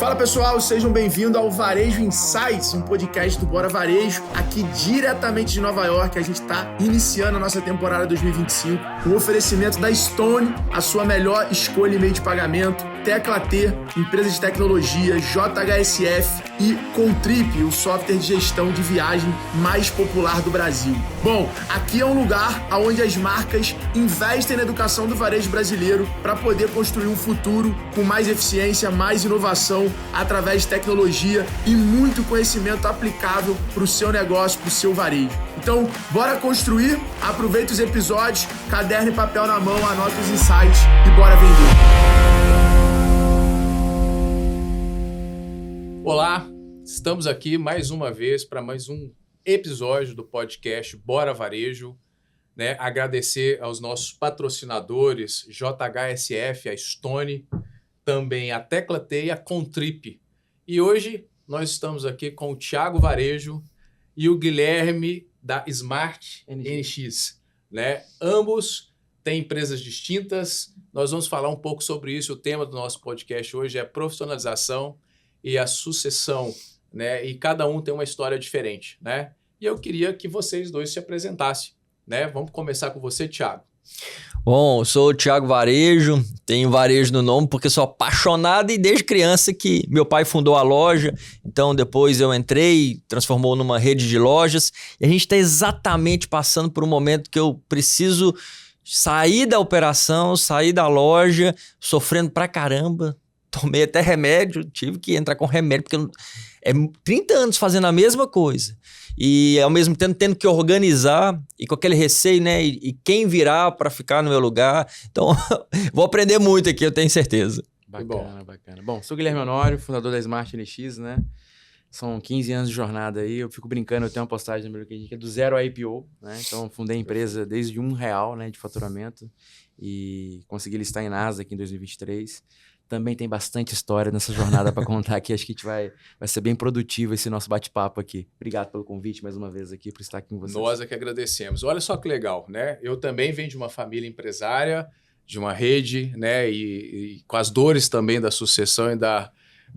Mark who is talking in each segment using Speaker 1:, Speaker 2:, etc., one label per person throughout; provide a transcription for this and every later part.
Speaker 1: Fala pessoal, sejam bem-vindos ao Varejo Insights, um podcast do Bora Varejo, aqui diretamente de Nova York. A gente está iniciando a nossa temporada 2025 com o oferecimento da Stone, a sua melhor escolha em meio de pagamento, Tecla T, empresa de tecnologia, JHSF e Contrip, o software de gestão de viagem mais popular do Brasil. Bom, aqui é um lugar onde as marcas investem na educação do varejo brasileiro para poder construir um futuro com mais eficiência, mais inovação, através de tecnologia e muito conhecimento aplicável para o seu negócio, para o seu varejo. Então, bora construir, aproveita os episódios, caderno e papel na mão, anota os insights e bora vender.
Speaker 2: Olá, estamos aqui mais uma vez para mais um episódio do podcast Bora Varejo. Agradecer aos nossos patrocinadores, JHSF, a Stone, também a Tecla T e a Contrip. E hoje nós estamos aqui com o Thiago Varejo e o Guilherme da Smart NX. Ambos têm empresas distintas. Nós vamos falar um pouco sobre isso. O tema do nosso podcast hoje é profissionalização e a sucessão, e cada um tem uma história diferente, E eu queria que vocês dois se apresentassem, Vamos começar com você, Thiago.
Speaker 3: Bom, eu sou o Thiago Varejo, tenho varejo no nome porque sou apaixonado e desde criança que meu pai fundou a loja, então depois eu entrei, transformou numa rede de lojas e a gente está exatamente passando por um momento que eu preciso sair da operação, sair da loja, sofrendo pra caramba. Tomei até remédio, tive que entrar com remédio, porque é 30 anos fazendo a mesma coisa. E ao mesmo tempo tendo que organizar e com aquele receio, E quem virá para ficar no meu lugar. Então, vou aprender muito aqui, eu tenho certeza.
Speaker 4: Bacana. Bom, sou o Guilherme Honório, fundador da Smart NX, São 15 anos de jornada aí, eu fico brincando, eu tenho uma postagem no meu LinkedIn que é do zero a IPO, Então, fundei a empresa desde R$1, de faturamento e consegui listar em Nasdaq em 2023. Também tem bastante história nessa jornada para contar aqui. Acho que a gente vai ser bem produtivo esse nosso bate-papo aqui. Obrigado pelo convite mais uma vez aqui, por estar aqui com vocês.
Speaker 2: Nós é que agradecemos. Olha só que legal, Eu também venho de uma família empresária, de uma rede, E com as dores também da sucessão e da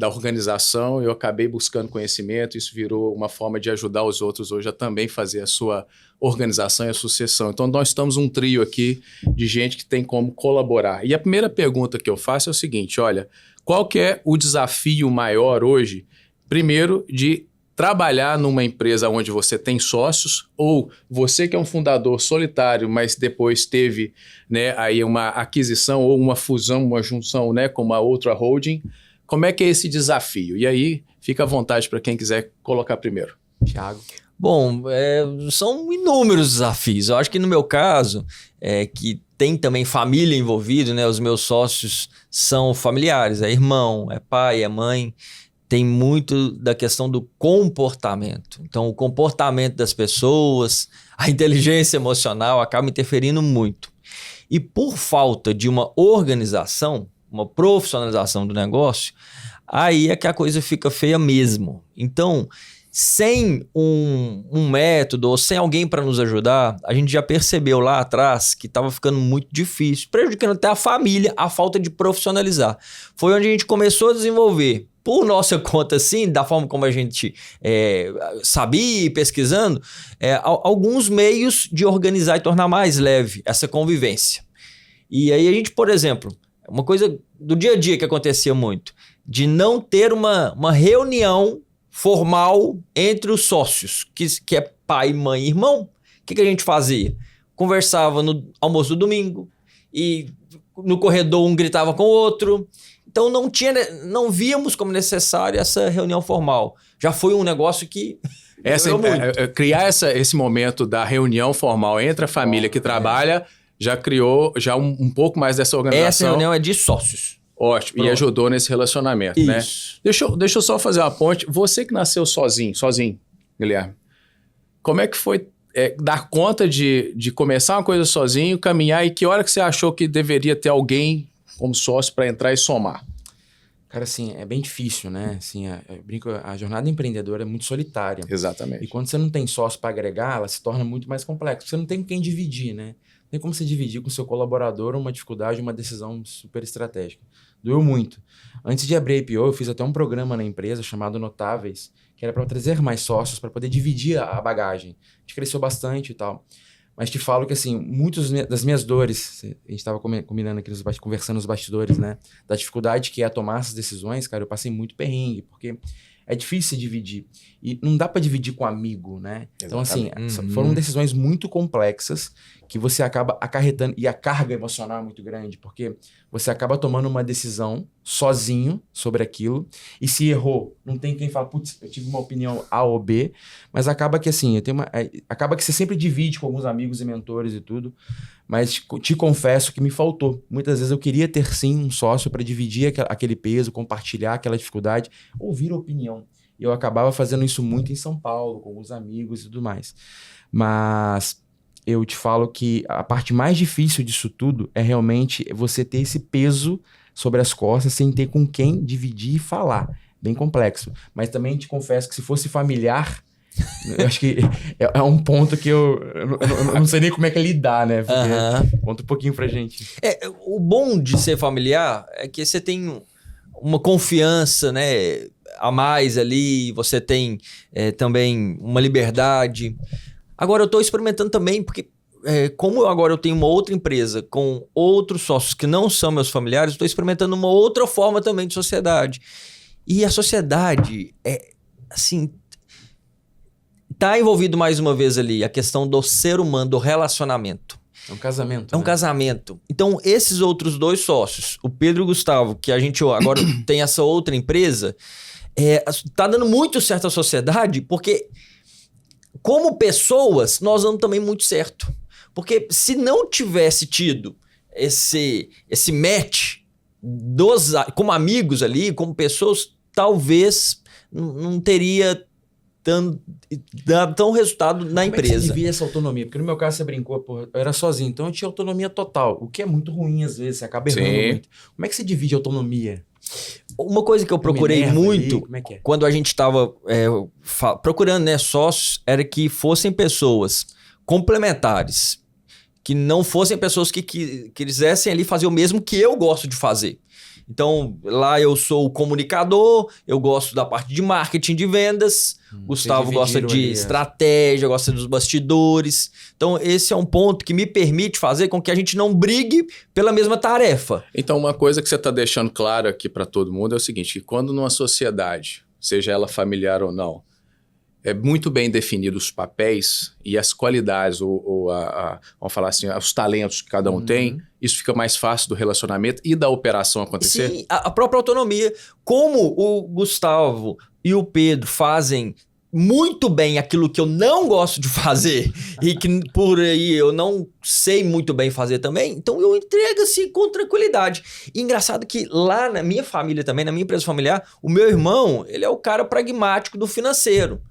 Speaker 2: organização, eu acabei buscando conhecimento, isso virou uma forma de ajudar os outros hoje a também fazer a sua organização e a sucessão. Então, nós estamos um trio aqui de gente que tem como colaborar. E a primeira pergunta que eu faço é o seguinte, olha, qual que é o desafio maior hoje, primeiro, de trabalhar numa empresa onde você tem sócios, ou você que é um fundador solitário, mas depois teve aí uma aquisição ou uma fusão, uma junção com uma outra holding. Como é que é esse desafio? E aí, fica à vontade para quem quiser colocar primeiro.
Speaker 4: Thiago.
Speaker 3: Bom, são inúmeros desafios. Eu acho que no meu caso, que tem também família envolvida, Os meus sócios são familiares, é irmão, é pai, é mãe. Tem muito da questão do comportamento. Então, o comportamento das pessoas, a inteligência emocional acaba interferindo muito. E por falta de uma organização, uma profissionalização do negócio, aí é que a coisa fica feia mesmo. Então, sem um método ou sem alguém para nos ajudar, a gente já percebeu lá atrás que estava ficando muito difícil, prejudicando até a família, a falta de profissionalizar. Foi onde a gente começou a desenvolver, por nossa conta, sim, da forma como a gente sabia, pesquisando, alguns meios de organizar e tornar mais leve essa convivência. E aí a gente, por exemplo, uma coisa do dia a dia que acontecia muito, de não ter uma reunião formal entre os sócios, que é pai, mãe e irmão. O que a gente fazia? Conversava no almoço do domingo e no corredor um gritava com o outro. Então não víamos como necessária essa reunião formal. Já foi um negócio que...
Speaker 2: criar esse momento da reunião formal entre a família que trabalha... já criou um pouco mais dessa organização.
Speaker 3: Essa reunião é de sócios.
Speaker 2: Ótimo. Pronto. E ajudou nesse relacionamento,
Speaker 3: Isso.
Speaker 2: Deixa eu só fazer uma ponte. Você que nasceu sozinho, Guilherme, como é que foi dar conta de começar uma coisa sozinho, caminhar, e que hora que você achou que deveria ter alguém como sócio para entrar e somar?
Speaker 4: Cara, assim, é bem difícil, Assim, eu brinco, a jornada empreendedora é muito solitária.
Speaker 2: Exatamente.
Speaker 4: E quando você não tem sócio para agregar, ela se torna muito mais complexa. Você não tem com quem dividir, tem como você dividir com o seu colaborador uma dificuldade, uma decisão super estratégica. Doeu muito. Antes de abrir a IPO, eu fiz até um programa na empresa chamado Notáveis, que era para trazer mais sócios, para poder dividir a bagagem. A gente cresceu bastante e tal. Mas te falo que, assim, muitas das minhas dores, a gente estava combinando aqui, conversando nos bastidores, né? Da dificuldade que é tomar essas decisões, cara, eu passei muito perrengue, porque é difícil se dividir. E não dá para dividir com amigo, né? Então, assim, foram decisões muito complexas que você acaba acarretando. E a carga emocional é muito grande, porque você acaba tomando uma decisão sozinho sobre aquilo. E se errou, não tem quem fala, putz, eu tive uma opinião A ou B. Mas acaba que, assim, acaba que você sempre divide com alguns amigos e mentores e tudo. Mas te confesso que me faltou. Muitas vezes eu queria ter, sim, um sócio para dividir aquele peso, compartilhar aquela dificuldade, ouvir a opinião. E eu acabava fazendo isso muito em São Paulo, com alguns amigos e tudo mais. Mas eu te falo que a parte mais difícil disso tudo é realmente você ter esse peso sobre as costas sem ter com quem dividir e falar. Bem complexo. Mas também te confesso que se fosse familiar, eu acho que é um ponto que eu não sei nem como é que é lidar, né? Conta um pouquinho pra gente.
Speaker 3: O bom de ser familiar é que você tem uma confiança, né, a mais ali, você tem também uma liberdade. Agora eu tô experimentando também, porque como agora eu tenho uma outra empresa com outros sócios que não são meus familiares, eu tô experimentando uma outra forma também de sociedade. E a sociedade assim, tá envolvido mais uma vez ali a questão do ser humano, do relacionamento.
Speaker 4: É um casamento.
Speaker 3: É um casamento. Então, esses outros dois sócios, o Pedro e o Gustavo, que a gente agora tem essa outra empresa, tá dando muito certo à sociedade, porque como pessoas, nós damos também muito certo. Porque se não tivesse tido esse match como amigos ali, como pessoas, talvez não teria tão resultado na empresa.
Speaker 4: Como é que você divide essa autonomia? Porque no meu caso você brincou, eu era sozinho, então eu tinha autonomia total, o que é muito ruim às vezes, você acaba errando muito. Como é que você divide a autonomia?
Speaker 3: Uma coisa que eu procurei muito quando a gente estava procurando, né, sócios, era que fossem pessoas complementares, que não fossem pessoas que quisessem ali fazer o mesmo que eu gosto de fazer. Então, lá eu sou o comunicador, eu gosto da parte de marketing, de vendas, Gustavo gosta de estratégia, gosta dos bastidores. Então, esse é um ponto que me permite fazer com que a gente não brigue pela mesma tarefa.
Speaker 2: Então, uma coisa que você está deixando claro aqui para todo mundo é o seguinte, que quando numa sociedade, seja ela familiar ou não, é muito bem definido os papéis e as qualidades, vamos falar assim, os talentos que cada um tem, isso fica mais fácil do relacionamento e da operação acontecer?
Speaker 3: Sim, a própria autonomia. Como o Gustavo e o Pedro fazem muito bem aquilo que eu não gosto de fazer e que por aí eu não sei muito bem fazer também, então eu entrego assim com tranquilidade. E engraçado que lá na minha família também, na minha empresa familiar, o meu irmão, ele é o cara pragmático do financeiro,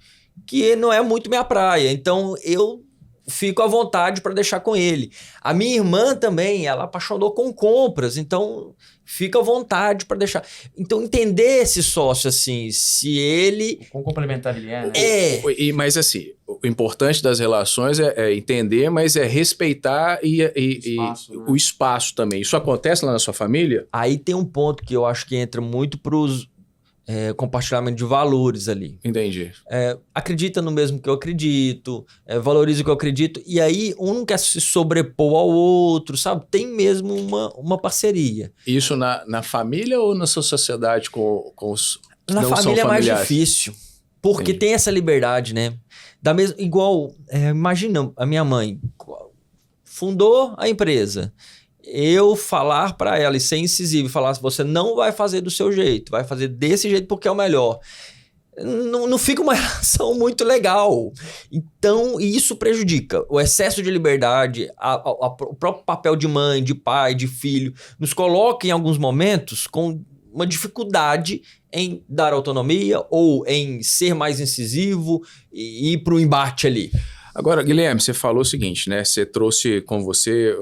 Speaker 3: que não é muito minha praia, então eu fico à vontade para deixar com ele. A minha irmã também, ela apaixonou com compras, então fica à vontade para deixar. Então entender esse sócio assim, se ele...
Speaker 4: Com complementar ele né?
Speaker 2: Mas assim, o importante das relações é entender, mas é respeitar
Speaker 4: espaço, né?
Speaker 2: O espaço também. Isso acontece lá na sua família?
Speaker 3: Aí tem um ponto que eu acho que entra muito pros compartilhamento de valores ali.
Speaker 2: Entendi.
Speaker 3: Acredita no mesmo que eu acredito, valoriza o que eu acredito, e aí um não quer se sobrepor ao outro, sabe? Tem mesmo uma parceria.
Speaker 2: Isso na família ou na sua sociedade com os que
Speaker 3: na
Speaker 2: não
Speaker 3: família
Speaker 2: são familiares?
Speaker 3: É mais difícil, porque
Speaker 2: Entendi.
Speaker 3: tem essa liberdade, né? Igual, imagina a minha mãe fundou a empresa, eu falar para ela e ser incisivo e falar assim, você não vai fazer do seu jeito, vai fazer desse jeito porque é o melhor. Não fica uma relação muito legal. Então, isso prejudica. O excesso de liberdade, o próprio papel de mãe, de pai, de filho, nos coloca em alguns momentos com uma dificuldade em dar autonomia ou em ser mais incisivo e ir para o embate ali.
Speaker 2: Agora, Guilherme, você falou o seguinte, né? Você trouxe com você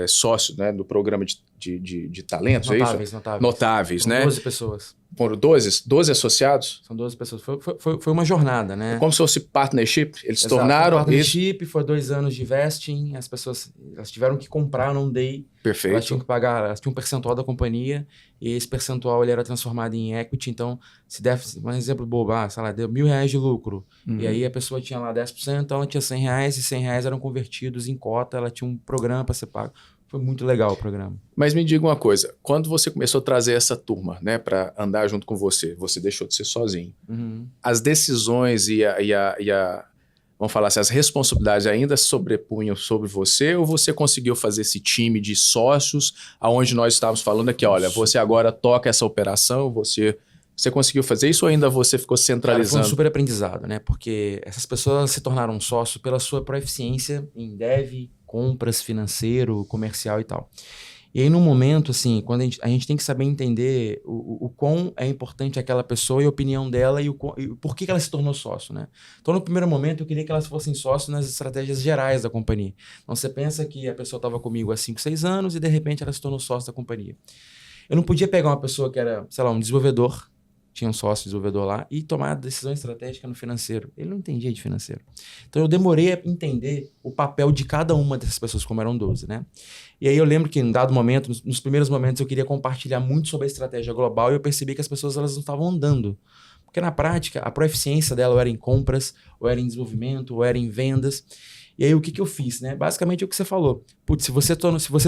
Speaker 2: sócio, né, do programa de talentos,
Speaker 4: Notáveis,
Speaker 2: é isso?
Speaker 4: notáveis.
Speaker 2: Notáveis, né?
Speaker 4: 12 pessoas.
Speaker 2: Foram 12 associados?
Speaker 4: São 12 pessoas. Foi uma jornada, né?
Speaker 2: Como se fosse partnership? Eles se
Speaker 4: Exato,
Speaker 2: tornaram...
Speaker 4: partnership, foi 2 anos de vesting, as pessoas elas tiveram que comprar num day.
Speaker 2: Perfeito.
Speaker 4: Elas tinham que pagar, elas tinham um percentual da companhia e esse percentual ele era transformado em equity. Então, se der, um exemplo bobo, sei lá, deu R$1.000 de lucro. E aí a pessoa tinha lá 10%, então ela tinha R$100 e R$100 eram convertidos em cota, ela tinha um programa para ser pago. Foi muito legal o programa.
Speaker 2: Mas me diga uma coisa, quando você começou a trazer essa turma, né, para andar junto com você deixou de ser sozinho. As decisões vamos falar assim, as responsabilidades ainda sobrepunham sobre você ou você conseguiu fazer esse time de sócios aonde nós estávamos falando aqui, olha, você agora toca essa operação, você conseguiu fazer isso ou ainda você ficou centralizando?
Speaker 4: Cara, foi um super aprendizado, né? Porque essas pessoas se tornaram sócios pela sua proeficiência em dev, compras, financeiro, comercial e tal. E aí, no momento, assim, quando a gente tem que saber entender o quão é importante aquela pessoa e a opinião dela e por que ela se tornou sócio, né? Então, no primeiro momento, eu queria que elas fossem sócios nas estratégias gerais da companhia. Então, você pensa que a pessoa estava comigo há 5, 6 anos e, de repente, ela se tornou sócio da companhia. Eu não podia pegar uma pessoa que era, sei lá, um desenvolvedor, tinha um sócio desenvolvedor lá, e tomar decisão estratégica no financeiro. Ele não entendia de financeiro. Então, eu demorei a entender o papel de cada uma dessas pessoas, como eram 12, né? E aí eu lembro que, em dado momento, nos primeiros momentos, eu queria compartilhar muito sobre a estratégia global e eu percebi que as pessoas elas não estavam andando. Porque, na prática, a proeficiência dela ou era em compras, ou era em desenvolvimento, ou era em vendas. E aí, o que eu fiz, né? Basicamente, é o que você falou. Putz, se você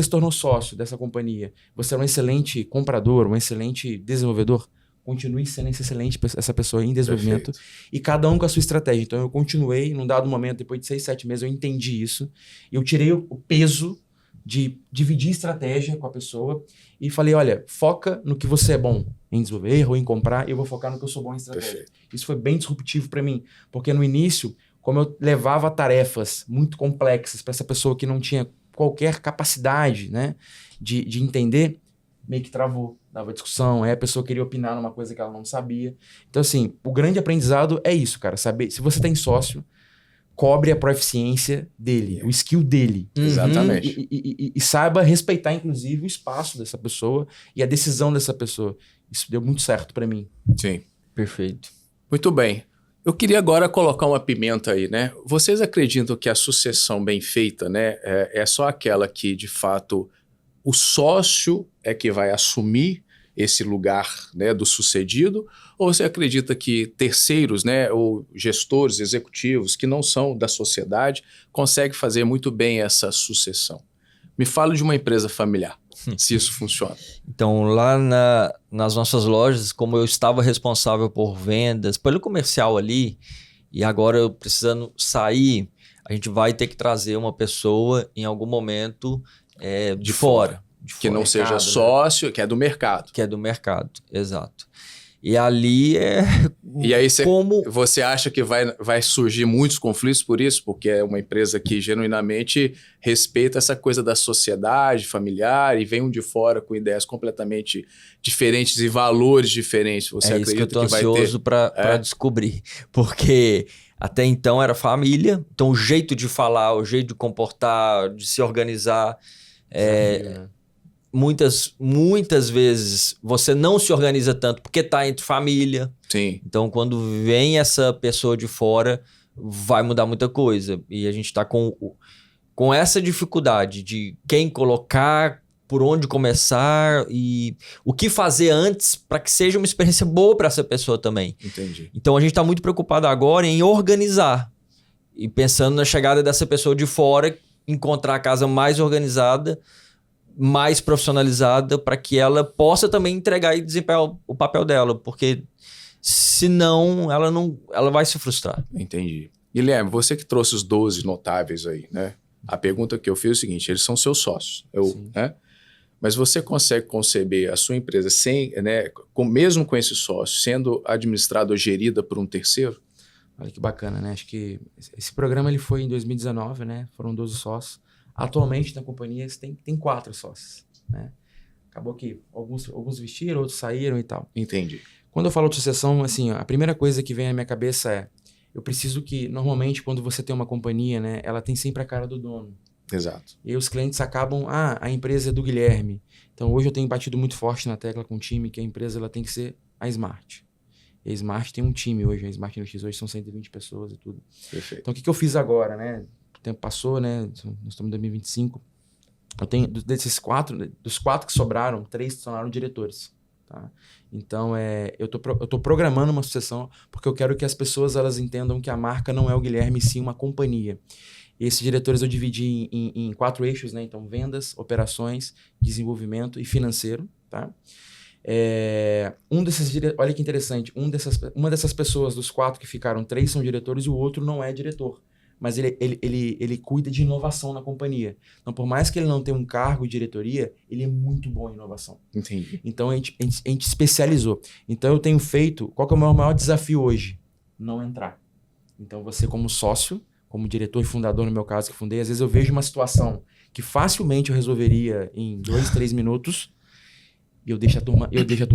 Speaker 4: se tornou sócio dessa companhia, você é um excelente comprador, um excelente desenvolvedor, continue sendo essa pessoa em desenvolvimento. Perfeito. E cada um com a sua estratégia. Então, eu continuei, num dado momento, depois de 6, 7 meses, eu entendi isso. E eu tirei o peso de dividir estratégia com a pessoa e falei, olha, foca no que você é bom em desenvolver ou em comprar, e eu vou focar no que eu sou bom em estratégia. Perfeito. Isso foi bem disruptivo para mim, porque no início, como eu levava tarefas muito complexas para essa pessoa que não tinha qualquer capacidade, né, de entender, meio que travou, dava discussão, aí a pessoa queria opinar numa coisa que ela não sabia. Então, assim, o grande aprendizado é isso, cara, saber, se você tem sócio, cobre a proeficiência dele, o skill dele.
Speaker 2: Exatamente.
Speaker 4: E saiba respeitar, inclusive, o espaço dessa pessoa e a decisão dessa pessoa. Isso deu muito certo para mim.
Speaker 2: Sim.
Speaker 3: Perfeito.
Speaker 2: Muito bem. Eu queria agora colocar uma pimenta aí, né? Vocês acreditam que a sucessão bem feita, né, é só aquela que, de fato, o sócio é que vai assumir esse lugar, né, do sucedido, ou você acredita que terceiros, né, ou gestores, executivos que não são da sociedade conseguem fazer muito bem essa sucessão? Me fala de uma empresa familiar, se isso funciona.
Speaker 3: Então, lá nas nossas lojas, como eu estava responsável por vendas, pelo comercial ali, e agora eu precisando sair, a gente vai ter que trazer uma pessoa em algum momento de fora.
Speaker 2: Que não seja sócio, né? Que é do mercado.
Speaker 3: Que é do mercado, exato. E ali
Speaker 2: E aí você acha que vai surgir muitos conflitos por isso? Porque é uma empresa que genuinamente respeita essa coisa da sociedade familiar e vem um de fora com ideias completamente diferentes e valores diferentes. Você
Speaker 3: isso que eu estou
Speaker 2: vai ter?
Speaker 3: ansioso para descobrir. Porque até então era família, então o jeito de falar, o jeito de comportar, de se organizar... Muitas vezes você não se organiza tanto porque está entre família.
Speaker 2: Sim.
Speaker 3: Então, quando vem essa pessoa de fora, vai mudar muita coisa. E a gente está com essa dificuldade de quem colocar, por onde começar e o que fazer antes para que seja uma experiência boa para essa pessoa também.
Speaker 2: Entendi.
Speaker 3: Então, a gente está muito preocupado agora em organizar. E pensando na chegada dessa pessoa de fora, encontrar a casa mais organizada, mais profissionalizada, para que ela possa também entregar e desempenhar o papel dela, porque senão ela vai se frustrar.
Speaker 2: Entendi. Guilherme, você que trouxe os 12 notáveis aí, né? A pergunta que eu fiz é o seguinte, eles são seus sócios, né? Mas você consegue conceber a sua empresa sem, né, mesmo com esse sócio, sendo administrada ou gerida por um terceiro?
Speaker 4: Olha que bacana, né? Acho que esse programa ele foi em 2019, né? Foram 12 sócios. Atualmente, na companhia, tem 4 sócios, né? Acabou que alguns vestiram, outros saíram e tal.
Speaker 2: Entendi.
Speaker 4: Quando eu falo de sucessão, assim, a primeira coisa que vem na minha cabeça é, eu preciso que, normalmente, quando você tem uma companhia, né, ela tem sempre a cara do dono.
Speaker 2: Exato.
Speaker 4: E aí os clientes acabam, a empresa é do Guilherme. Então, hoje eu tenho batido muito forte na tecla com o time que a empresa ela tem que ser a Smart. E a Smart tem um time hoje, a Smart NX hoje são 120 pessoas e tudo.
Speaker 2: Perfeito.
Speaker 4: Então, o que eu fiz agora, né? O tempo passou, né? Nós estamos em 2025. Eu tenho, dos quatro que sobraram, 3 se tornaram diretores. Tá? Então, eu tô programando uma sucessão porque eu quero que as pessoas elas entendam que a marca não é o Guilherme, sim uma companhia. E esses diretores eu dividi em 4 eixos, né? Então, vendas, operações, desenvolvimento e financeiro. Tá? Olha que interessante, uma dessas pessoas, dos 4 que ficaram, 3 são diretores e o outro não é diretor. Mas ele cuida de inovação na companhia. Então, por mais que ele não tenha um cargo de diretoria, ele é muito bom em inovação.
Speaker 2: Entendi.
Speaker 4: Então, a gente especializou. Então, eu tenho feito... Qual que é o meu maior desafio hoje? Não entrar. Então, você como sócio, como diretor e fundador, no meu caso, que fundei, às vezes eu vejo uma situação que facilmente eu resolveria em 2, 3 minutos e eu deixo a turma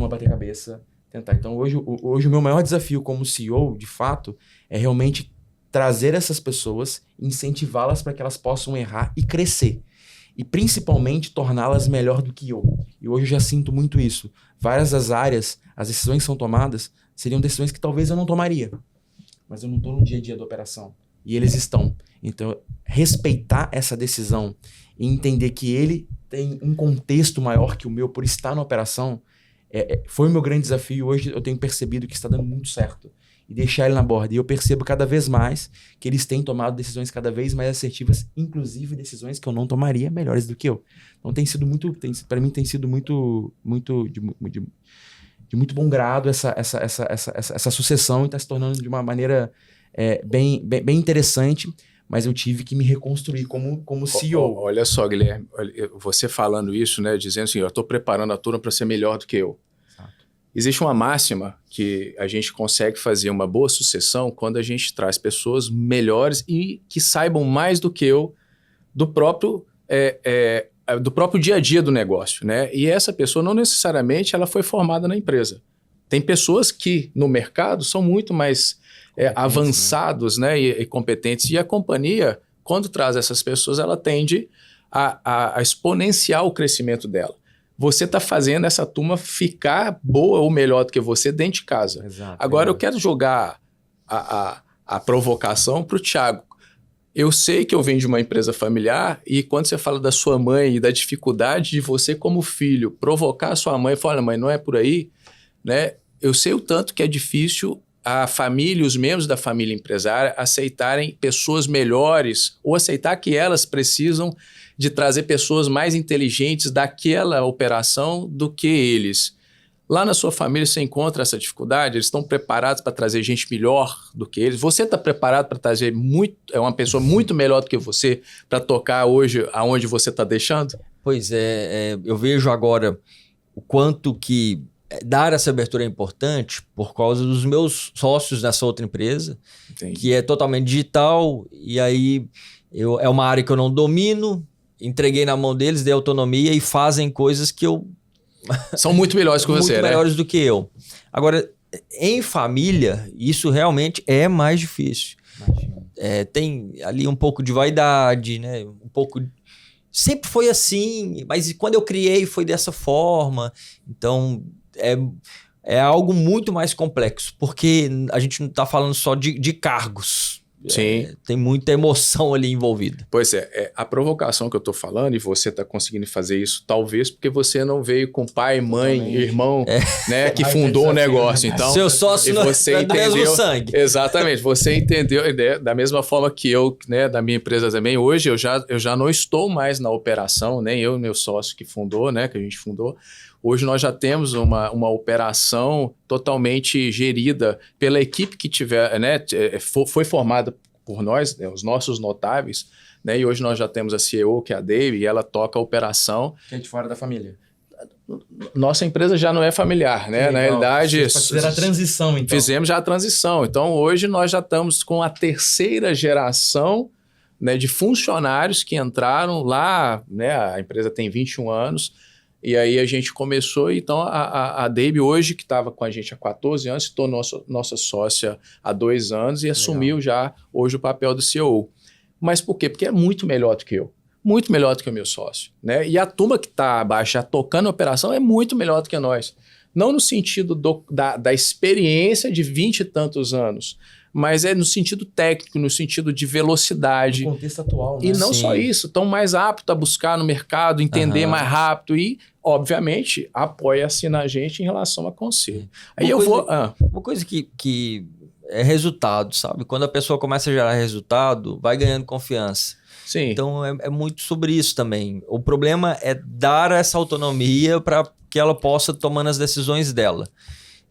Speaker 4: bater cabeça, tentar. Então, hoje o meu maior desafio como CEO, de fato, é realmente trazer essas pessoas, incentivá-las para que elas possam errar e crescer. E principalmente torná-las melhor do que eu. E hoje eu já sinto muito isso. Várias das áreas, as decisões que são tomadas, seriam decisões que talvez eu não tomaria. Mas eu não estou no dia a dia da operação. E eles estão. Então, respeitar essa decisão e entender que ele tem um contexto maior que o meu por estar na operação, foi o meu grande desafio. Hoje eu tenho percebido que está dando muito certo. E deixar ele na borda. E eu percebo cada vez mais que eles têm tomado decisões cada vez mais assertivas, inclusive decisões que eu não tomaria melhores do que eu. Então tem sido muito, para mim tem sido muito de muito bom grado essa sucessão e está se tornando de uma maneira bem interessante, mas eu tive que me reconstruir como CEO.
Speaker 2: Olha só, Guilherme, você falando isso, né, dizendo assim, eu estou preparando a turma para ser melhor do que eu. Existe uma máxima que a gente consegue fazer uma boa sucessão quando a gente traz pessoas melhores e que saibam mais do que eu do próprio dia a dia do negócio, né? E essa pessoa não necessariamente ela foi formada na empresa. Tem pessoas que no mercado são muito mais avançados, né, e competentes. E a companhia, quando traz essas pessoas, ela tende a exponenciar o crescimento dela. Você está fazendo essa turma ficar boa ou melhor do que você dentro de casa.
Speaker 4: Exato,
Speaker 2: Agora, eu quero jogar a provocação para o Thiago. Eu sei que eu venho de uma empresa familiar e quando você fala da sua mãe e da dificuldade de você como filho provocar a sua mãe e falar, olha, mãe, não é por aí, né? Eu sei o tanto que é difícil a família e os membros da família empresária aceitarem pessoas melhores ou aceitar que elas precisam de trazer pessoas mais inteligentes daquela operação do que eles. Lá na sua família você encontra essa dificuldade? Eles estão preparados para trazer gente melhor do que eles? Você está preparado para trazer uma pessoa muito melhor do que você para tocar hoje aonde você está deixando?
Speaker 3: Pois eu vejo agora o quanto que dar essa abertura é importante por causa dos meus sócios nessa outra empresa,
Speaker 2: Entendi.
Speaker 3: Que é totalmente digital, e aí é uma área que eu não domino, entreguei na mão deles, dei autonomia e fazem coisas que eu...
Speaker 2: São muito melhores que você,
Speaker 3: muito
Speaker 2: né?
Speaker 3: melhores do que eu. Agora, em família, isso realmente é mais difícil. Tem ali um pouco de vaidade, né? Um pouco... Sempre foi assim, mas quando eu criei foi dessa forma. Então, é algo muito mais complexo, porque a gente não está falando só de cargos.
Speaker 2: Sim.
Speaker 3: Tem muita emoção ali envolvida.
Speaker 2: Pois a provocação que eu estou falando, e você está conseguindo fazer isso, talvez porque você não veio com pai, mãe, irmão, né, que fundou o negócio. Então,
Speaker 3: seu sócio não é do mesmo sangue.
Speaker 2: Exatamente, você entendeu, né, da mesma forma que eu, né, da minha empresa também. Hoje eu já não estou mais na operação, nem eu e meu sócio que fundou, né, que a gente fundou. Hoje nós já temos uma operação totalmente gerida pela equipe que tiver, né, foi formada por nós, né, os nossos notáveis, né, e hoje nós já temos a CEO, que é a Dave, e ela toca a operação.
Speaker 4: Que é de fora da família.
Speaker 2: Nossa empresa já não é familiar, né? Na realidade...
Speaker 4: Fizeram a transição, então.
Speaker 2: Fizemos já a transição. Então, hoje nós já estamos com a 3ª geração, né, de funcionários que entraram lá, né, a empresa tem 21 anos, e aí a gente começou, então a Debbie hoje, que estava com a gente há 14 anos, se tornou nossa sócia há 2 anos e assumiu já hoje o papel do CEO. Mas por quê? Porque é muito melhor do que eu. Muito melhor do que o meu sócio, né? E a turma que está abaixo, já tocando a operação, é muito melhor do que nós. Não no sentido da experiência de 20 e tantos anos, mas é no sentido técnico, no sentido de velocidade.
Speaker 4: No contexto atual, né?
Speaker 2: E não
Speaker 3: Sim.
Speaker 2: só isso, estão mais aptos a buscar no mercado, entender mais rápido e, obviamente, apoia-se na gente em relação a conselho. Aí
Speaker 3: Uma coisa que é resultado, sabe? Quando a pessoa começa a gerar resultado, vai ganhando confiança.
Speaker 2: Sim.
Speaker 3: Então é muito sobre isso também. O problema é dar essa autonomia para que ela possa tomando as decisões dela.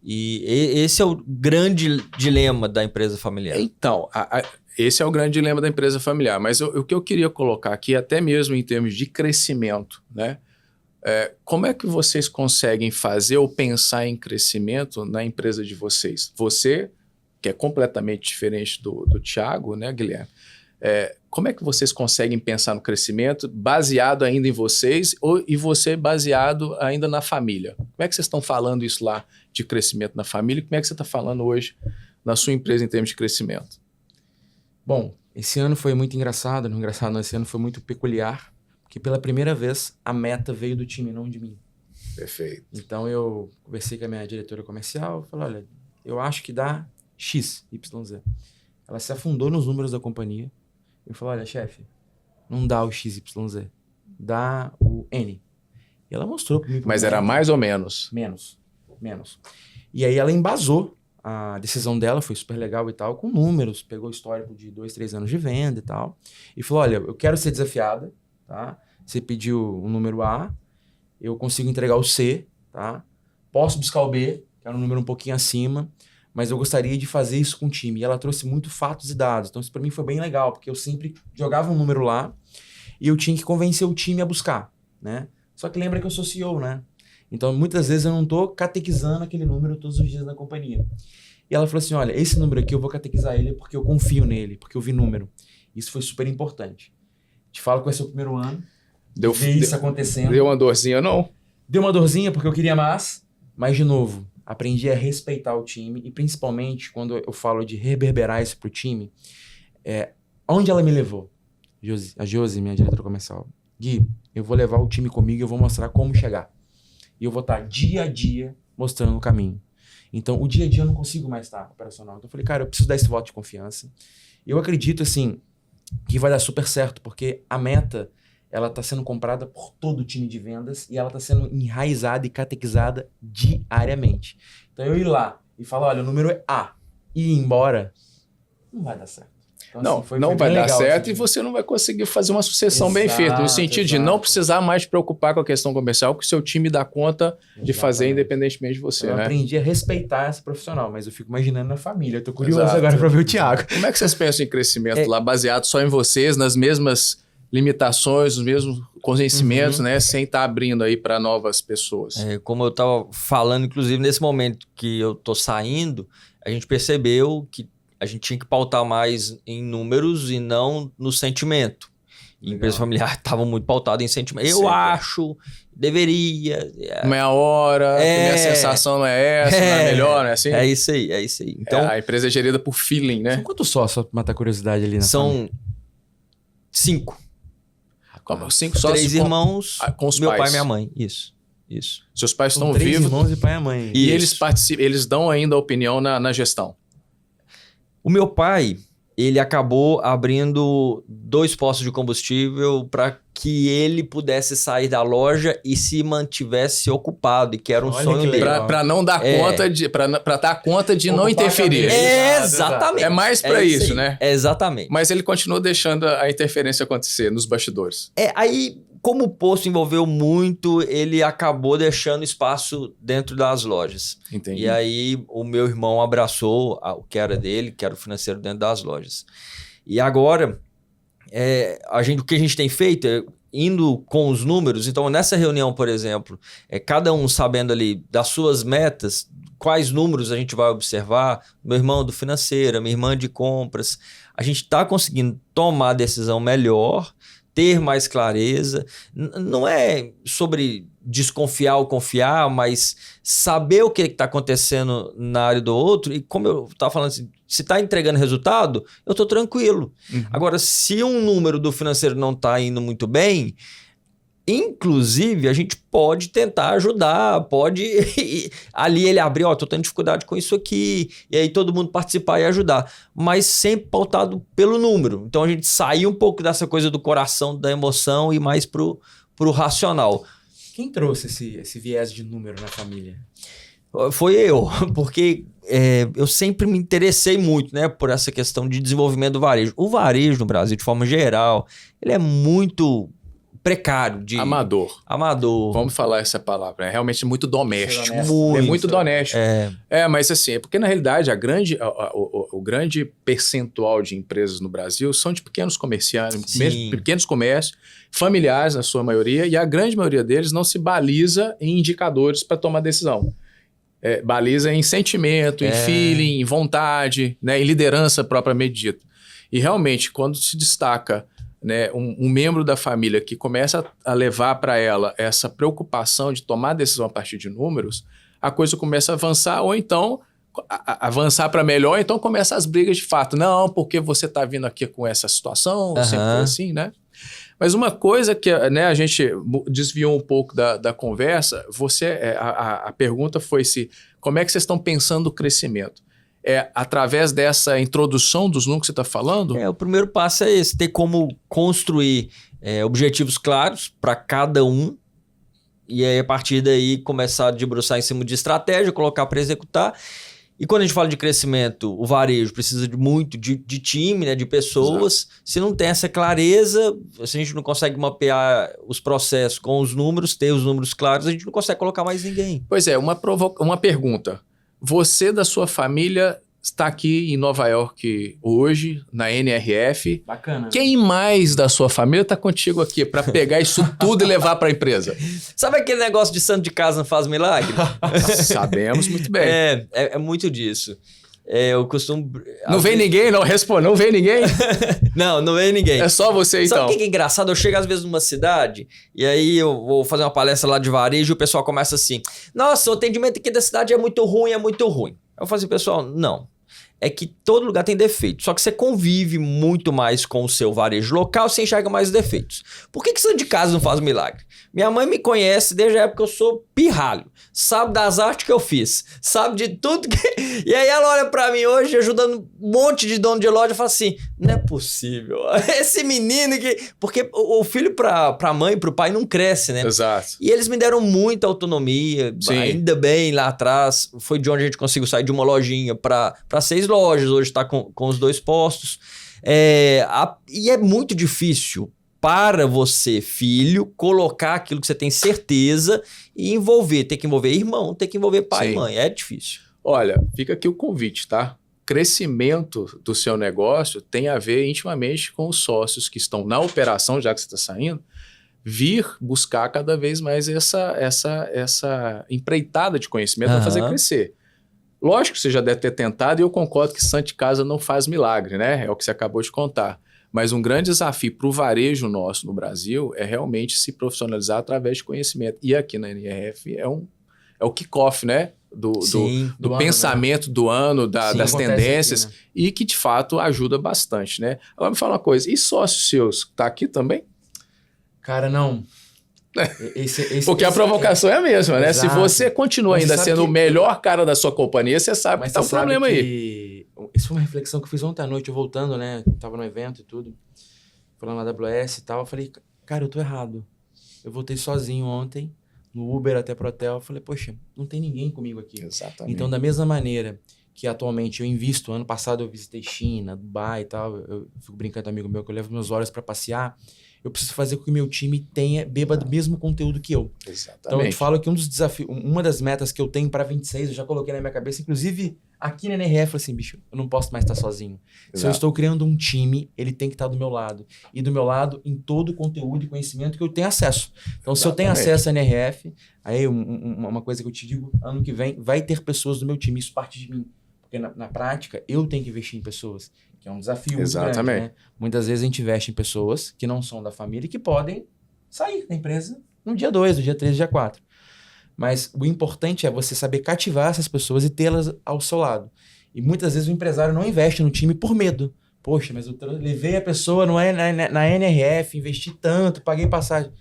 Speaker 3: E esse é o grande dilema da empresa familiar.
Speaker 2: Então, esse é o grande dilema da empresa familiar. Mas o que eu queria colocar aqui, até mesmo em termos de crescimento, né? Como é que vocês conseguem fazer ou pensar em crescimento na empresa de vocês? Você, que é completamente diferente do Thiago, né, Guilherme? Como é que vocês conseguem pensar no crescimento baseado ainda em vocês e você baseado ainda na família? Como é que vocês estão falando isso lá de crescimento na família? Como é que você está falando hoje na sua empresa em termos de crescimento?
Speaker 4: Bom, esse ano foi muito engraçado. Não engraçado, não, esse ano foi muito peculiar, porque pela primeira vez a meta veio do time, não de mim.
Speaker 2: Perfeito.
Speaker 4: Então eu conversei com a minha diretora comercial, falei, olha, eu acho que dá X, YZ. Ela se afundou nos números da companhia. Eu falei, olha, chefe, não dá o XYZ, dá o N. E ela mostrou para mim.
Speaker 2: Mas era mais ou menos?
Speaker 4: Menos. E aí ela embasou a decisão dela, foi super legal e tal, com números, pegou o histórico de 2, 3 anos de venda e tal, e falou, olha, eu quero ser desafiada, tá? Você pediu o número A, eu consigo entregar o C, tá? Posso buscar o B, que era um número um pouquinho acima, mas eu gostaria de fazer isso com o time. E ela trouxe muito fatos e dados. Então isso para mim foi bem legal, porque eu sempre jogava um número lá e eu tinha que convencer o time a buscar, né? Só que lembra que eu sou CEO, né? Então muitas vezes eu não tô catequizando aquele número todos os dias na companhia. E ela falou assim, olha, esse número aqui eu vou catequizar ele porque eu confio nele, porque eu vi número. Isso foi super importante. Te falo que esse é o primeiro ano. Ver isso acontecendo.
Speaker 2: Deu uma dorzinha, não?
Speaker 4: Deu uma dorzinha porque eu queria mais, mas de novo, aprendi a respeitar o time e principalmente quando eu falo de reverberar isso pro time, onde ela me levou? A Josi, minha diretora comercial. Gui, eu vou levar o time comigo e eu vou mostrar como chegar. E eu vou estar dia a dia mostrando o caminho. Então, o dia a dia eu não consigo mais estar operacional. Então, eu falei, cara, eu preciso dar esse voto de confiança. E eu acredito, assim, que vai dar super certo, porque a meta, ela está sendo comprada por todo o time de vendas e ela está sendo enraizada e catequizada diariamente. Então, eu ir lá e falar, olha, o número é A, e ir embora, não vai dar certo. Então,
Speaker 2: não, não vai dar certo e você não vai conseguir fazer uma sucessão bem feita, no sentido de não precisar mais te preocupar com a questão comercial, que o seu time dá conta de fazer independentemente de você,
Speaker 4: eu
Speaker 2: né?
Speaker 4: aprendi a respeitar esse profissional, mas eu fico imaginando na família. Eu tô curioso agora para ver o Thiago.
Speaker 2: Como é que vocês pensam em crescimento lá, baseado só em vocês, nas mesmas limitações, os mesmos conhecimentos, né? Sem estar abrindo aí para novas pessoas?
Speaker 3: Como eu estava falando, inclusive, nesse momento que eu tô saindo, a gente percebeu que a gente tinha que pautar mais em números e não no sentimento. E a empresa familiar estava muito pautada em sentimento. Eu acho, deveria.
Speaker 2: Meia hora, minha sensação não é essa, não é melhor, não é assim?
Speaker 3: É isso aí. Então,
Speaker 2: a empresa é gerida por feeling, né?
Speaker 4: São quantos sócios, só para matar a curiosidade ali na
Speaker 3: são
Speaker 4: família?
Speaker 3: 5.
Speaker 2: Como 5 sócios
Speaker 3: 3 irmãos,
Speaker 2: com os
Speaker 3: meu
Speaker 2: pais.
Speaker 3: pai e minha mãe. Isso.
Speaker 2: Seus pais
Speaker 4: São
Speaker 2: estão
Speaker 4: 3
Speaker 2: vivos
Speaker 4: irmãos e pai e mãe.
Speaker 2: e eles participam, eles dão ainda opinião na gestão.
Speaker 3: O meu pai, ele acabou abrindo 2 postos de combustível para que ele pudesse sair da loja e se mantivesse ocupado, e que era um sonho dele.
Speaker 2: Para não dar conta de, para dar conta de não interferir.
Speaker 3: Exatamente.
Speaker 2: É mais para isso, né?
Speaker 3: Exatamente.
Speaker 2: Mas ele continuou deixando a interferência acontecer nos bastidores.
Speaker 3: Aí, como o posto envolveu muito, ele acabou deixando espaço dentro das lojas.
Speaker 2: Entendi.
Speaker 3: E aí o meu irmão abraçou o que era dele, que era o financeiro dentro das lojas. E agora, o que a gente tem feito é indo com os números. Então, nessa reunião, por exemplo, cada um sabendo ali das suas metas, quais números a gente vai observar, meu irmão do financeiro, minha irmã de compras, a gente está conseguindo tomar a decisão melhor, ter mais clareza. Não é sobre desconfiar ou confiar, mas saber o que está acontecendo na área do outro. E como eu estava falando assim, se está entregando resultado, eu estou tranquilo. Agora, se um número do financeiro não está indo muito bem, Inclusive, a gente pode tentar ajudar, pode... ali ele abrir, tô tendo dificuldade com isso aqui, e aí todo mundo participar e ajudar. Mas sempre pautado pelo número. Então a gente sair um pouco dessa coisa do coração, da emoção e mais pro racional.
Speaker 4: Quem trouxe esse viés de número na família?
Speaker 3: Foi eu, porque eu sempre me interessei muito, né, por essa questão de desenvolvimento do varejo. O varejo no Brasil, de forma geral, ele é muito... precário.
Speaker 2: Amador. Vamos falar essa palavra. É realmente muito doméstico. É muito doméstico. Mas assim, é porque na realidade o grande percentual de empresas no Brasil são de pequenos comerciantes, mesmo pequenos comércios, familiares na sua maioria, e a grande maioria deles não se baliza em indicadores para tomar decisão. Baliza em sentimento, em feeling, em vontade, né, em liderança propriamente dita. E realmente, quando se destaca, né, um membro da família que começa a levar para ela essa preocupação de tomar decisão a partir de números, a coisa começa a avançar, ou então avançar para melhor, então começa as brigas de fato. Não, porque você está vindo aqui com essa situação, sempre foi assim, né? Mas uma coisa que, né, a gente desviou um pouco da conversa, a pergunta foi como é que vocês estão pensando o crescimento? Através dessa introdução dos números que você está falando?
Speaker 3: O primeiro passo é esse, ter como construir objetivos claros para cada um, e aí a partir daí começar a debruçar em cima de estratégia, colocar para executar. E quando a gente fala de crescimento, o varejo precisa muito de time, né, de pessoas. Exato. Se não tem essa clareza, se a gente não consegue mapear os processos com os números, ter os números claros, a gente não consegue colocar mais ninguém.
Speaker 2: Pois é, uma pergunta. Você da sua família está aqui em Nova York hoje, na NRF.
Speaker 4: Bacana.
Speaker 2: Quem mais da sua família está contigo aqui para pegar isso tudo e levar para a empresa?
Speaker 3: Sabe aquele negócio de santo de casa não faz milagre?
Speaker 2: Sabemos muito bem.
Speaker 3: É muito disso. Eu costumo...
Speaker 2: Não vem ninguém? Não responde. Não vem ninguém?
Speaker 3: Não vem ninguém.
Speaker 2: É só você, então.
Speaker 3: Sabe o que é engraçado? Eu chego às vezes numa cidade e aí eu vou fazer uma palestra lá de varejo e o pessoal começa assim: nossa, o atendimento aqui da cidade é muito ruim, é muito ruim. Eu falo assim, pessoal, não. É que todo lugar tem defeito. Só que você convive muito mais com o seu varejo local, você enxerga mais os defeitos. Por que santo de casa não faz milagre? Minha mãe me conhece desde a época que eu sou pirralho. Sabe das artes que eu fiz. Sabe de tudo que... E aí ela olha pra mim hoje, ajudando um monte de dono de loja, e fala assim, não é possível. Esse menino que... Porque o filho pra mãe, pro pai, não cresce, né?
Speaker 2: Exato.
Speaker 3: E eles me deram muita autonomia. Sim. Ainda bem, lá atrás, foi de onde a gente conseguiu sair de uma lojinha pra 6 lojas. Hoje tá com os 2 postos. E é muito difícil para você, filho, colocar aquilo que você tem certeza e envolver. Ter que envolver irmão, ter que envolver pai e mãe. É difícil.
Speaker 2: Olha, fica aqui o convite, tá? Crescimento do seu negócio tem a ver intimamente com os sócios que estão na operação, já que você está saindo, vir buscar cada vez mais essa empreitada de conhecimento para fazer crescer. Lógico que você já deve ter tentado e eu concordo que santo de casa não faz milagre, né? É o que você acabou de contar. Mas um grande desafio para o varejo nosso no Brasil é realmente se profissionalizar através de conhecimento. E aqui na NRF é o kick-off, né? Do pensamento, né? Do ano, das tendências, aqui, né? E que de fato ajuda bastante, né? Agora me fala uma coisa, e sócios seus, tá aqui também?
Speaker 4: Cara, não.
Speaker 2: Porque a provocação é a mesma, né? Exato. Se você continua ainda sendo o melhor cara da sua companhia, você sabe que tá um problema aí.
Speaker 4: Isso foi uma reflexão que eu fiz ontem à noite, eu voltando, né? Tava no evento e tudo, falando na AWS e tal. Eu falei, cara, eu tô errado. Eu voltei sozinho ontem, no Uber até pro hotel. Eu falei, poxa, não tem ninguém comigo aqui.
Speaker 2: Exatamente.
Speaker 4: Então, da mesma maneira que atualmente eu invisto, ano passado eu visitei China, Dubai e tal, eu fico brincando com um amigo meu que eu levo meus olhos para passear. Eu preciso fazer com que o meu time beba do mesmo conteúdo que eu.
Speaker 2: Exatamente.
Speaker 4: Então, eu te falo que um dos desafios, uma das metas que eu tenho para 26, eu já coloquei na minha cabeça, inclusive aqui na NRF, eu falei assim, bicho, eu não posso mais estar sozinho. Exato. Se eu estou criando um time, ele tem que estar do meu lado. E do meu lado em todo o conteúdo e conhecimento que eu tenho acesso. Então, Exatamente. Se eu tenho acesso à NRF, aí uma coisa que eu te digo, ano que vem, vai ter pessoas do meu time, isso parte de mim. Porque na prática, eu tenho que investir em pessoas. Que é um desafio muito grande, né? Muitas vezes a gente investe em pessoas que não são da família e que podem sair da empresa no dia 2, no dia 3, no dia 4. Mas o importante é você saber cativar essas pessoas e tê-las ao seu lado. E muitas vezes o empresário não investe no time por medo. Poxa, mas eu levei a pessoa na NRF, investi tanto, paguei passagem.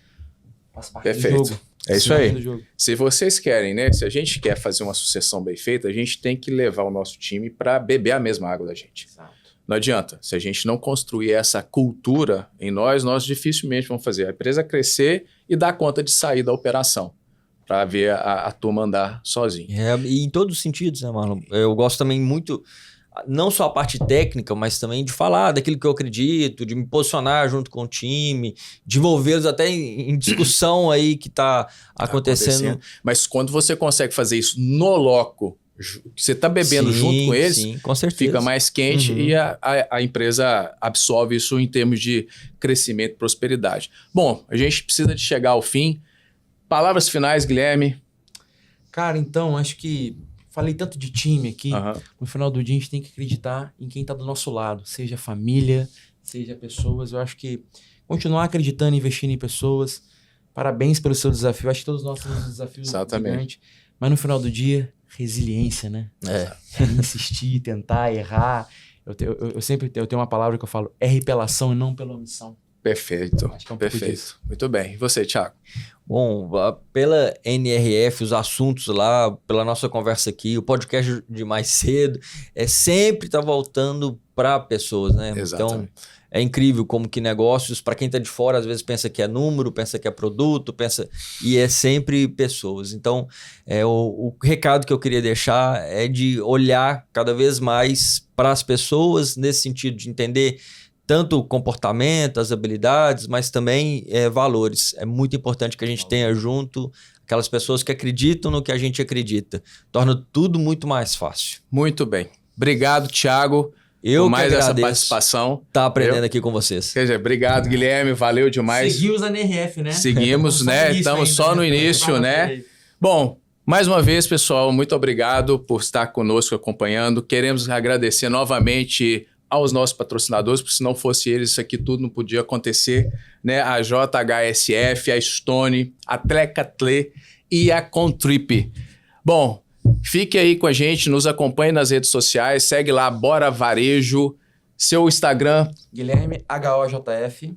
Speaker 4: Faz parte
Speaker 2: Perfeito.
Speaker 4: do jogo.
Speaker 2: É isso
Speaker 4: Faz
Speaker 2: aí.
Speaker 4: parte do jogo.
Speaker 2: Se vocês querem, né? Se a gente quer fazer uma sucessão bem feita, a gente tem que levar o nosso time para beber a mesma água da gente.
Speaker 4: Exato.
Speaker 2: Não adianta. Se a gente não construir essa cultura em nós dificilmente vamos fazer a empresa crescer e dar conta de sair da operação para ver a turma andar sozinha.
Speaker 3: E em todos os sentidos, né, Marlon? Eu gosto também muito, não só a parte técnica, mas também de falar daquilo que eu acredito, de me posicionar junto com o time, de envolvê-los até em discussão aí que tá acontecendo.
Speaker 2: Mas quando você consegue fazer isso no loco, você está bebendo junto com eles,
Speaker 3: sim, com certeza.
Speaker 2: fica mais quente e a empresa absorve isso em termos de crescimento e prosperidade. Bom, a gente precisa de chegar ao fim. Palavras finais, Guilherme.
Speaker 4: Cara, então, acho que falei tanto de time aqui. No final do dia, a gente tem que acreditar em quem está do nosso lado, seja família, seja pessoas. Eu acho que continuar acreditando e investindo em pessoas. Parabéns pelo seu desafio. Acho que todos nós temos um desafio gigante. Mas no final do dia, resiliência, né? Insistir, tentar, errar. Eu sempre tenho uma palavra que eu falo, erre pela ação e não pela omissão.
Speaker 2: Perfeito,
Speaker 4: Acho que é um pouco
Speaker 2: perfeito.
Speaker 4: disso.
Speaker 2: Muito bem. E você, Thiago?
Speaker 3: Bom, pela NRF, os assuntos lá, pela nossa conversa aqui, o podcast de mais cedo, sempre tá voltando para pessoas, né?
Speaker 2: Exatamente.
Speaker 3: Então, é incrível como que negócios, para quem tá de fora, às vezes pensa que é número, pensa que é produto, e é sempre pessoas. Então, o recado que eu queria deixar é de olhar cada vez mais para as pessoas, nesse sentido de entender tanto o comportamento, as habilidades, mas também valores. É muito importante que a gente tenha junto aquelas pessoas que acreditam no que a gente acredita. Torna tudo muito mais fácil.
Speaker 2: Muito bem. Obrigado, Thiago,
Speaker 3: por
Speaker 2: mais essa participação.
Speaker 3: Tá aprendendo aqui com vocês.
Speaker 2: Quer dizer, obrigado, Guilherme. Valeu demais.
Speaker 4: Seguimos a NRF, né?
Speaker 2: Seguimos, né? Estamos só no início, né? Bom, mais uma vez, pessoal, muito obrigado por estar conosco acompanhando. Queremos agradecer novamente aos nossos patrocinadores, porque se não fosse eles, isso aqui tudo não podia acontecer, né? A JHSF, a Stone, a Trecatle e a Contrip. Bom, fique aí com a gente, nos acompanhe nas redes sociais, segue lá, Bora Varejo, seu Instagram.
Speaker 4: Guilherme, HOJF.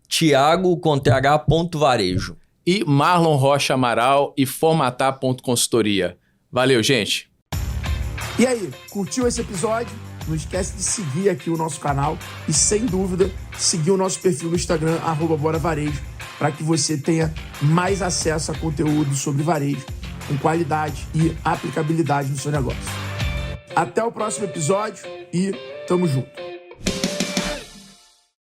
Speaker 3: Thiago, com th.varejo.
Speaker 2: E Marlon Rocha Amaral e Formatar.consultoria. Valeu, gente!
Speaker 1: E aí, curtiu esse episódio? Não esquece de seguir aqui o nosso canal e, sem dúvida, seguir o nosso perfil no Instagram, @BoraVarejo, para que você tenha mais acesso a conteúdo sobre varejo, com qualidade e aplicabilidade no seu negócio. Até o próximo episódio e tamo junto!